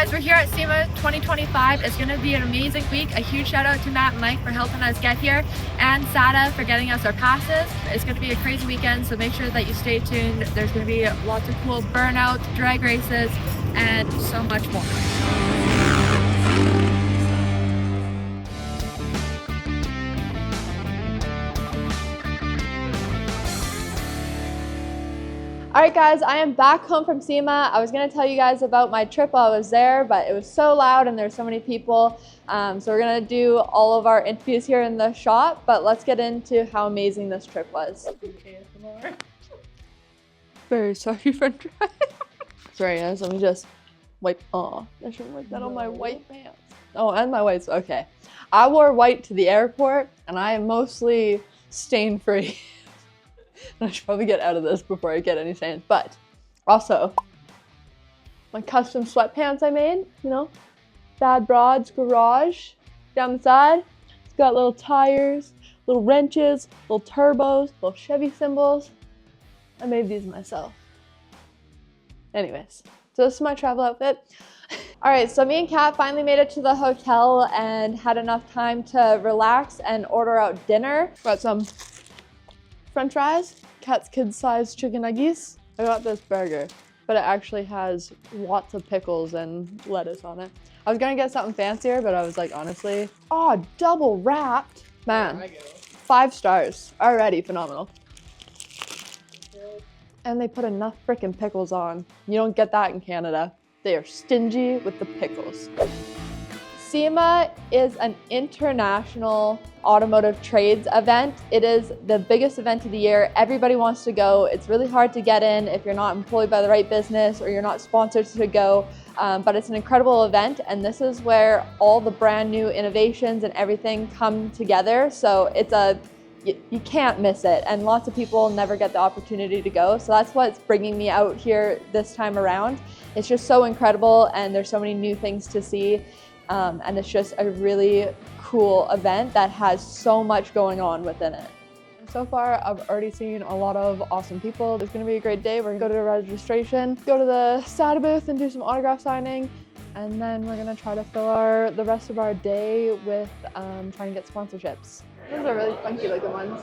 guys, we're here at SEMA 2025. It's going to be an amazing week. A huge shout out to Matt and Mike for helping us get here, and SATA for getting us our passes. It's going to be a crazy weekend, so make sure that you stay tuned. There's going to be lots of cool burnout, drag races, and so much more. Alright guys, I am back home from SEMA. I was going to tell you guys about my trip while I was there, but it was so loud and there were so many people. So we're going to do all of our interviews here in the shop, but let's get into how amazing this trip was. Very sorry for driving. Sorry guys, let me just wipe. Oh, I shouldn't wipe that on my white pants. Oh, and my whites. Okay. I wore white to the airport and I am mostly stain free. I should probably get out of this before I get any stains, but also my custom sweatpants I made, you know, Bad Broad's Garage down the side. It's got little tires, little wrenches, little turbos, little Chevy symbols. I made these myself. Anyways, so this is my travel outfit. All right, so me and Kat finally made it to the hotel and had enough time to relax and order out dinner. Got some French fries, Kat's kid-sized chicken nuggies. I got this burger, but it actually has lots of pickles and lettuce on it. I was gonna get something fancier, but I was like, honestly, oh, double wrapped. Man, 5 stars, already phenomenal. And they put enough freaking pickles on. You don't get that in Canada. They are stingy with the pickles. SEMA is an international automotive trades event. It is the biggest event of the year. Everybody wants to go. It's really hard to get in if you're not employed by the right business or you're not sponsored to go, but it's an incredible event, and this is where all the brand new innovations and everything come together. So it's you can't miss it, and lots of people never get the opportunity to go. So that's what's bringing me out here this time around. It's just so incredible, and there's so many new things to see. And it's just a really cool event that has so much going on within it. So far, I've already seen a lot of awesome people. It's gonna be a great day. We're gonna go to the registration, go to the SATA booth and do some autograph signing. And then we're gonna try to fill the rest of our day with trying to get sponsorships. Those are really funky looking ones.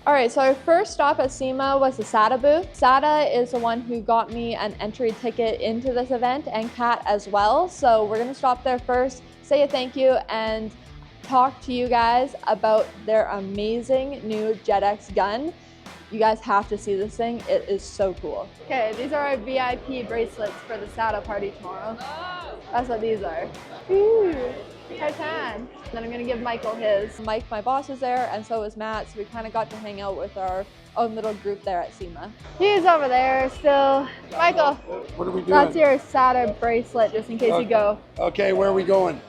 All right, so our first stop at SEMA was the SATA booth. SATA is the one who got me an entry ticket into this event, and Kat as well. So we're gonna stop there first, say a thank you, and talk to you guys about their amazing new JetX gun. You guys have to see this thing, it is so cool. Okay, these are our VIP bracelets for the SATA party tomorrow. That's what these are. Ooh. Titan. Then I'm gonna give Michael his. Mike, my boss, is there, and so is Matt, so we kind of got to hang out with our own little group there at SEMA. He's over there still. Michael, what are we doing? That's your SATA bracelet, just in case you go. Okay, where are we going?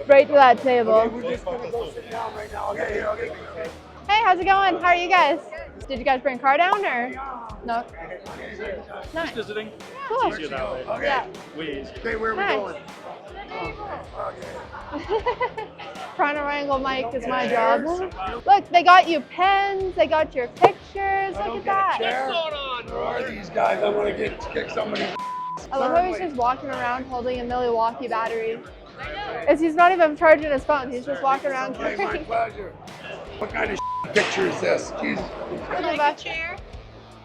Right to that table. Okay, we're just gonna go sit down right now. Okay. Hey, how's it going? How are you guys? Did you guys bring a car down, or? No? Nice. Just visiting. Cool. Easier that way. Okay. Yeah. Please. Okay, where are we Nice. going? Trying to wrangle Mike is my job. Look, they got you pens, they got your pictures, look at that. Chair. Where are these guys? I want to kick somebody. I love how he's just walking around holding a Milwaukee battery. He's not even charging his phone, he's just walking around Okay, my carrying. pleasure. What kind of picture is this? Jesus. Like a chair?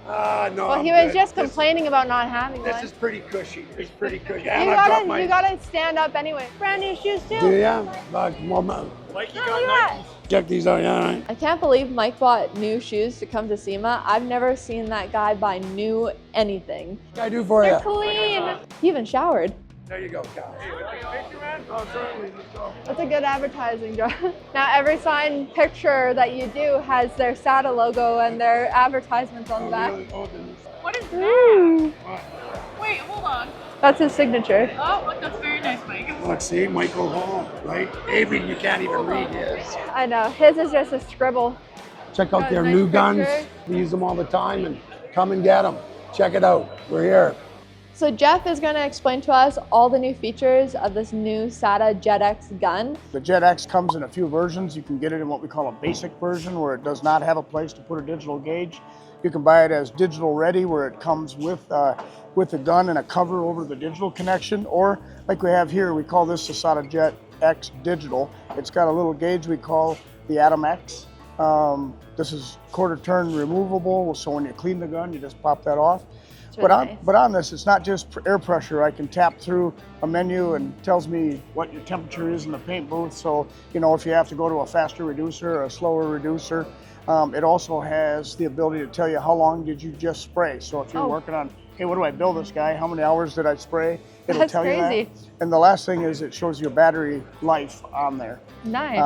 No. Well, I'm he was good. just complaining about not having This one. is pretty cushy. It's pretty cushy. You And I've got my. gotta stand up anyway. Brand new shoes too. Do ya? Like, well, Mike, you Look got at that. check these out, yeah, all right. I can't believe Mike bought new shoes to come to SEMA. I've never seen that guy buy new anything. What can I do for They're you? clean. He even showered. There you go, Cal. Oh, certainly. Let's go. That's a good advertising job. Now every sign picture that you do has their SATA logo and their advertisements on the back. Really? Oh, then- What is that? Ooh. Wait, hold on. That's his signature. Oh, look, that's very nice, Mike. Let's see, Michael Hall, right? Avery, you can't even read his. I know, his is just a scribble. Check out Got a their nice new guns. picture. We use them all the time, and come and get them. Check it out. We're here. So Jeff is going to explain to us all the new features of this new SATA JetX gun. The JetX comes in a few versions. You can get it in what we call a basic version, where it does not have a place to put a digital gauge. You can buy it as digital ready, where it comes with the gun and a cover over the digital connection, or like we have here, we call this the SATA JetX Digital. It's got a little gauge we call the Atom X. This is quarter turn removable, so when you clean the gun, you just pop that off. Really But on this, it's not just air pressure. I can tap through a menu and tells me what your temperature is in the paint booth. So, you know, if you have to go to a faster reducer or a slower reducer, it also has the ability to tell you how long did you just spray. So if you're working on, hey, what do I bill this guy? How many hours did I spray? It'll tell you that. And the last thing is it shows you a battery life on there. Nice.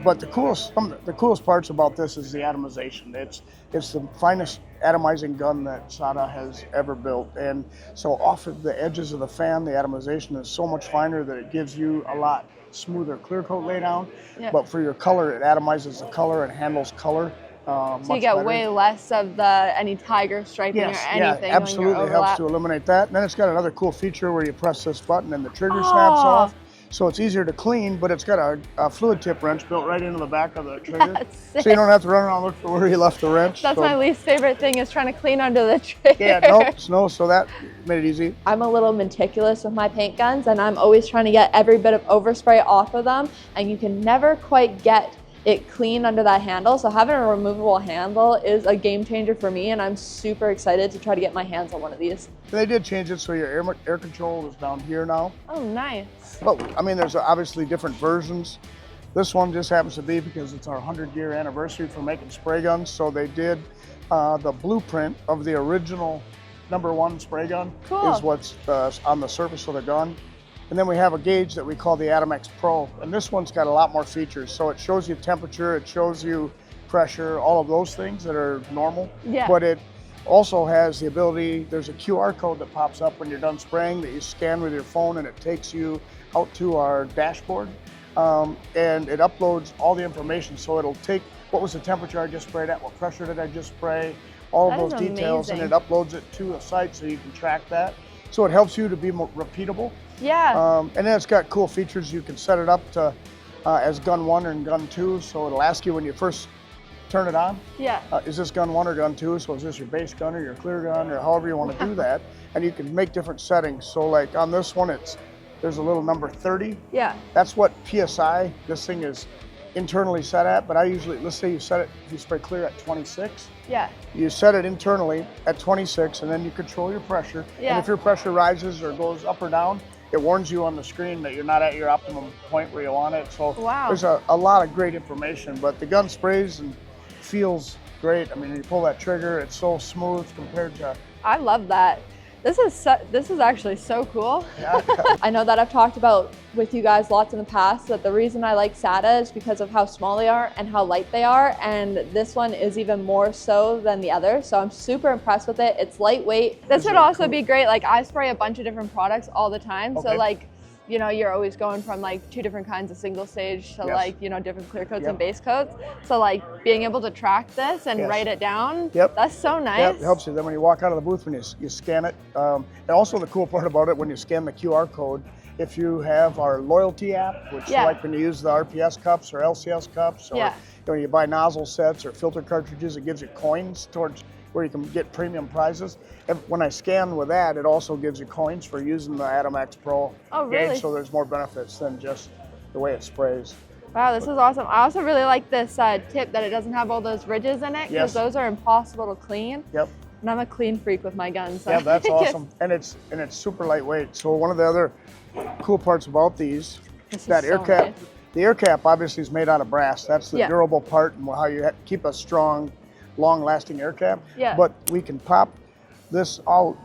But the coolest parts about this is the atomization. It's the finest atomizing gun that SATA has ever built. And so off of the edges of the fan, the atomization is so much finer that it gives you a lot smoother clear coat laydown. Yeah. But for your color, it atomizes the color and handles color. So you get better. way less of any tiger striping or anything. Yeah, absolutely helps to eliminate that. And then it's got another cool feature where you press this button and the trigger snaps off. So it's easier to clean, but it's got a fluid tip wrench built right into the back of the trigger. So you don't have to run around and look for where you left the wrench. That's my least favorite thing, is trying to clean under the trigger. Yeah, no, so that made it easy. I'm a little meticulous with my paint guns, and I'm always trying to get every bit of overspray off of them, and you can never quite get it clean under that handle. So having a removable handle is a game changer for me, and I'm super excited to try to get my hands on one of these. They did change it so your air control is down here now. Oh, nice. Well, I mean, there's obviously different versions. This one just happens to be because it's our 100-year anniversary for making spray guns. So they did the blueprint of the original #1 spray gun. Cool. Is what's on the surface of the gun. And then we have a gauge that we call the Atom X Pro. And this one's got a lot more features. So it shows you temperature, it shows you pressure, all of those things that are normal. Yeah. But it also has the ability, there's a QR code that pops up when you're done spraying that you scan with your phone, and it takes you out to our dashboard. And it uploads all the information. So it'll take, what was the temperature I just sprayed at, what pressure did I just spray, all of those details, and it uploads it to a site so you can track that. So it helps you to be more repeatable. Yeah. And then it's got cool features. You can set it up to as gun 1 and gun 2. So it'll ask you when you first turn it on. Yeah. Is this gun 1 or gun 2? So is this your base gun or your clear gun, or however you want to do that? And you can make different settings. So like on this one, there's a little number 30. Yeah. That's what PSI this thing is internally set at. But I usually, let's say you set it, if you spray clear at 26. Yeah. You set it internally at 26, and then you control your pressure. Yeah. And if your pressure rises or goes up or down, it warns you on the screen that you're not at your optimum point where you want it. So there's a lot of great information, but the gun sprays and feels great. I mean, when you pull that trigger, it's so smooth compared to... I love that. This is actually so cool. Yeah. I know that I've talked about with you guys lots in the past that the reason I like SATA is because of how small they are and how light they are, and this one is even more so than the other. So I'm super impressed with it. It's lightweight. This would also be great. Like, I spray a bunch of different products all the time. So like, you know, you're always going from like 2 different kinds of single stage to like, you know, different clear coats and base coats. So like being able to track this and write it down, that's so nice. Yeah, it helps you. Then when you walk out of the booth, when you scan it, and also the cool part about it, when you scan the QR code, if you have our loyalty app, which like when you use the RPS cups or LCS cups, or when you buy nozzle sets or filter cartridges, it gives you coins towards where you can get premium prizes. When I scan with that, it also gives you coins for using the Atom X Pro gauge, so there's more benefits than just the way it sprays. Wow, this is awesome. I also really like this tip that it doesn't have all those ridges in it, because those are impossible to clean. Yep. And I'm a clean freak with my guns. So yeah, that's awesome. And it's super lightweight. So one of the other cool parts about these, that air cap, the air cap obviously is made out of brass. That's the durable part and how you keep a strong, long-lasting air cap. Yeah. But we can pop this out,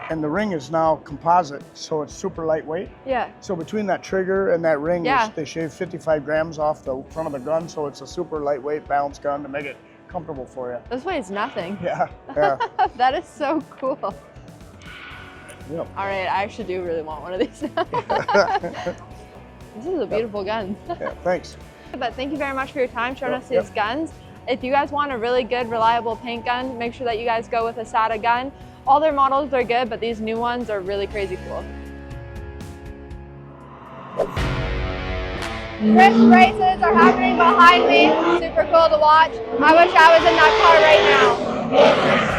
and the ring is now composite, so it's super lightweight. Yeah. So between that trigger and that ring, they shave 55 grams off the front of the gun, so it's a super lightweight, balanced gun to make it comfortable for you. This weighs nothing. Yeah. That is so cool. Yep. All right, I actually do really want one of these now. This is a beautiful gun. Yeah, thanks. But thank you very much for your time showing us these guns. If you guys want a really good, reliable paint gun, make sure that you guys go with a SATA gun. All their models are good, but these new ones are really crazy cool. Drift races are happening behind me. Super cool to watch. I wish I was in that car right now.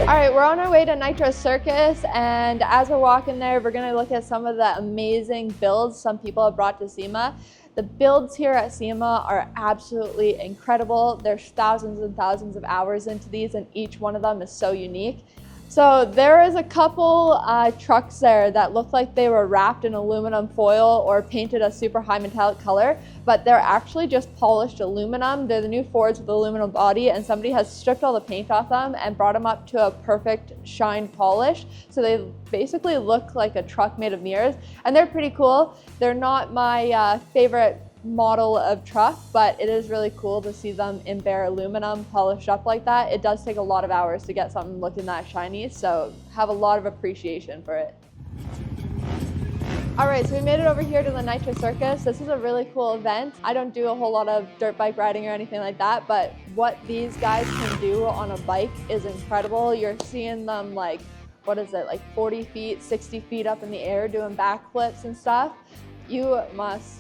All right, we're on our way to Nitro Circus, and as we're walking there, we're gonna look at some of the amazing builds some people have brought to SEMA. The builds here at SEMA are absolutely incredible. There's thousands and thousands of hours into these, and each one of them is so unique. So there is a couple trucks there that look like they were wrapped in aluminum foil or painted a super high metallic color, but they're actually just polished aluminum. They're the new Fords with aluminum body, and somebody has stripped all the paint off them and brought them up to a perfect shine polish. So they basically look like a truck made of mirrors, and they're pretty cool. They're not my favorite model of truck, but it is really cool to see them in bare aluminum polished up like that. It does take a lot of hours to get something looking that shiny, so have a lot of appreciation for it. All right, so we made it over here to the Nitro Circus. This is a really cool event. I don't do a whole lot of dirt bike riding or anything like that, but what these guys can do on a bike is incredible. You're seeing them like, what is it, like 40 feet, 60 feet up in the air doing backflips and stuff. You must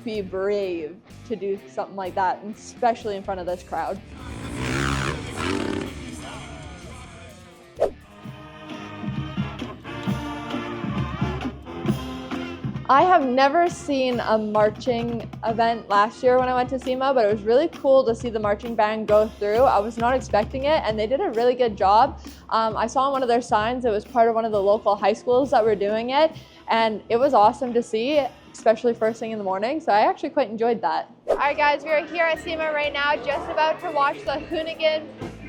be brave to do something like that, especially in front of this crowd. I have never seen a marching event last year when I went to SEMA, but it was really cool to see the marching band go through. I was not expecting it, and they did a really good job. I saw on one of their signs it was part of one of the local high schools that were doing it, and it was awesome to see, especially first thing in the morning, so I actually quite enjoyed that. All right guys, we are here at SEMA right now, just about to watch the Hoonigan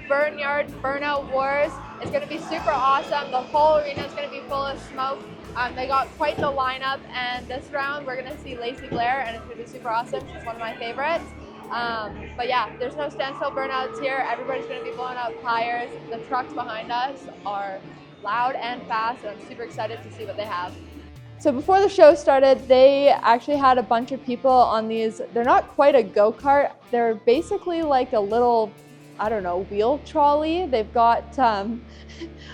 Burnyard Burnout Wars. It's gonna be super awesome. The whole arena is gonna be full of smoke. They got quite the lineup, and this round we're gonna see Lacey Blair, and it's gonna be super awesome. She's one of my favorites. But yeah, there's no standstill burnouts here. Everybody's gonna be blowing out tires. The trucks behind us are loud and fast, and I'm super excited to see what they have. So before the show started, they actually had a bunch of people on these. They're not quite a go-kart. They're basically like a little, I don't know, wheel trolley. They've got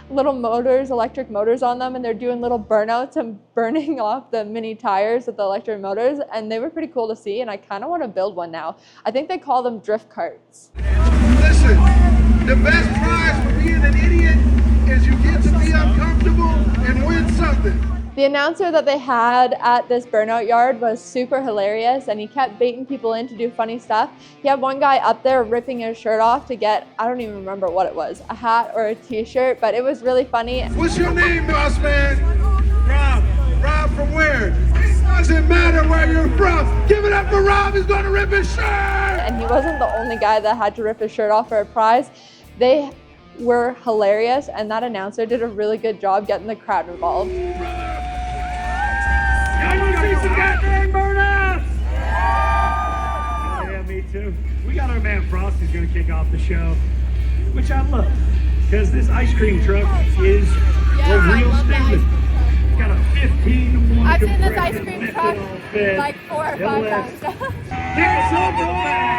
little motors, electric motors on them, and they're doing little burnouts and burning off the mini tires with the electric motors, and they were pretty cool to see, and I kind of want to build one now. I think they call them drift carts. Listen, the best prize for being an idiot is you get to be uncomfortable and win something. The announcer that they had at this burnout yard was super hilarious, and he kept baiting people in to do funny stuff. He had one guy up there ripping his shirt off to get, I don't even remember what it was, a hat or a t-shirt, but it was really funny. What's your name, boss man? Rob. Rob from where? It doesn't matter where you're from. Give it up for Rob, he's gonna rip his shirt! And he wasn't the only guy that had to rip his shirt off for a prize. They were hilarious, and that announcer did a really good job getting the crowd involved. I want to see some goddamn burnouts! Yeah, me too. We got our man Frosty's going to kick off the show, which I love, because this ice cream truck is a real statement. It's got a 15-to-1 I've seen this ice cream truck like 4 or 5 times. Get some boys!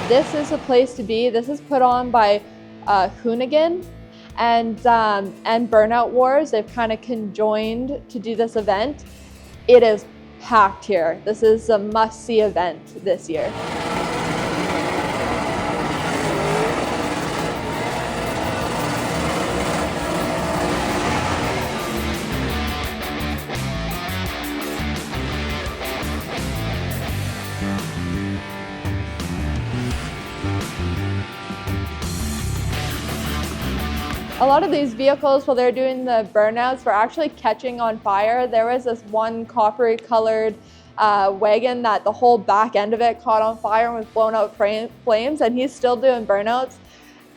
This is a place to be. This is put on by Hoonigan and Burnout Wars. They've kind of conjoined to do this event. It is packed here. This is a must-see event this year. A lot of these vehicles, while they're doing the burnouts, were actually catching on fire. There was this one coppery colored wagon that the whole back end of it caught on fire and was blown out flames, and he's still doing burnouts.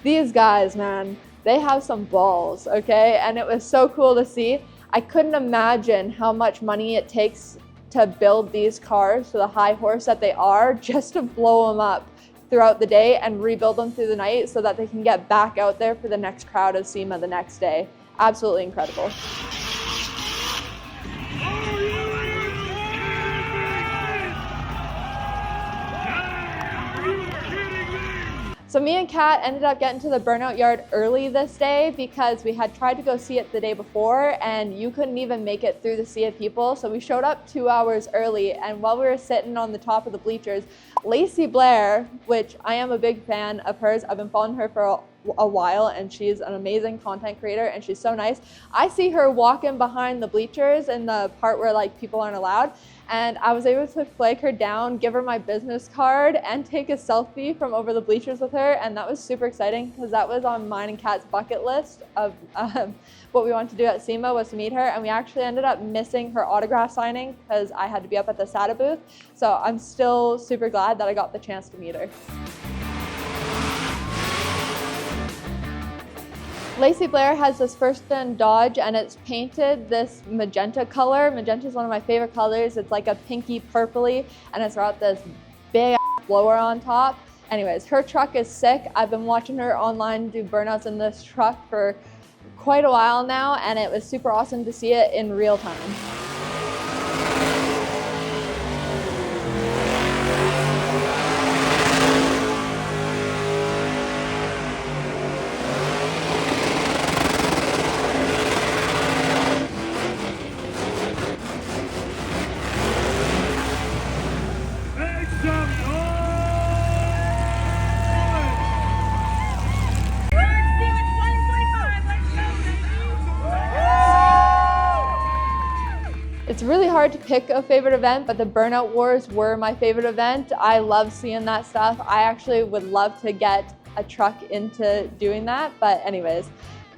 These guys, man, they have some balls, okay? And it was so cool to see. I couldn't imagine how much money it takes to build these cars to the high horse that they are, just to blow them up throughout the day and rebuild them through the night so that they can get back out there for the next crowd of SEMA the next day. Absolutely incredible. So me and Kat ended up getting to the Burnout yard early this day because we had tried to go see it the day before and you couldn't even make it through the sea of people. So we showed up 2 hours early, and while we were sitting on the top of the bleachers, Lacey Blair, which I am a big fan of hers, I've been following her for a while and she's an amazing content creator and she's so nice. I see her walking behind the bleachers in the part where like people aren't allowed, and I was able to flag her down, give her my business card, and take a selfie from over the bleachers with her, and that was super exciting because that was on mine and Kat's bucket list of what we wanted to do at SEMA, was to meet her, and we actually ended up missing her autograph signing because I had to be up at the SATA booth. So I'm still super glad that I got the chance to meet her. Lacey Blair has this first-gen Dodge and it's painted this magenta color. Magenta is one of my favorite colors. It's like a pinky purpley and it's got this big blower on top. Anyways, her truck is sick. I've been watching her online do burnouts in this truck for quite a while now, and it was super awesome to see it in real time. It's really hard to pick a favorite event, but the Burnout Wars were my favorite event. I love seeing that stuff. I actually would love to get a truck into doing that, but anyways,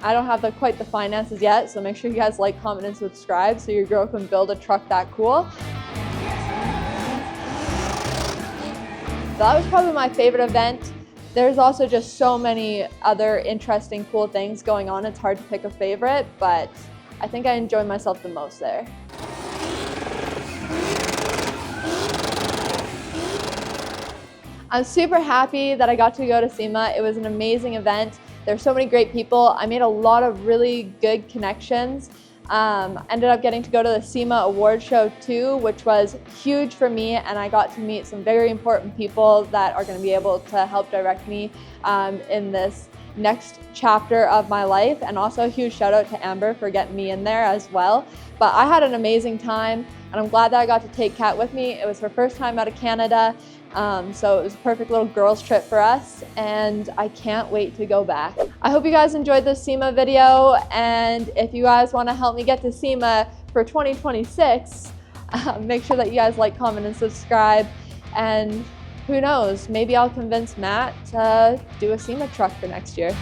I don't have quite the finances yet, so make sure you guys like, comment, and subscribe so your girl can build a truck that cool. That was probably my favorite event. There's also just so many other interesting, cool things going on. It's hard to pick a favorite, but I think I enjoyed myself the most there. I'm super happy that I got to go to SEMA. It was an amazing event. There's so many great people. I made a lot of really good connections. Ended up getting to go to the SEMA award show too, which was huge for me, and I got to meet some very important people that are going to be able to help direct me in this next chapter of my life. And also a huge shout out to Amber for getting me in there as well. But I had an amazing time, and I'm glad that I got to take Kat with me. It was her first time out of Canada, so it was a perfect little girls trip for us, and I can't wait to go back. I hope you guys enjoyed this SEMA video, and if you guys want to help me get to SEMA for 2026, make sure that you guys like, comment, and subscribe, and who knows, maybe I'll convince Matt to do a SEMA truck for next year.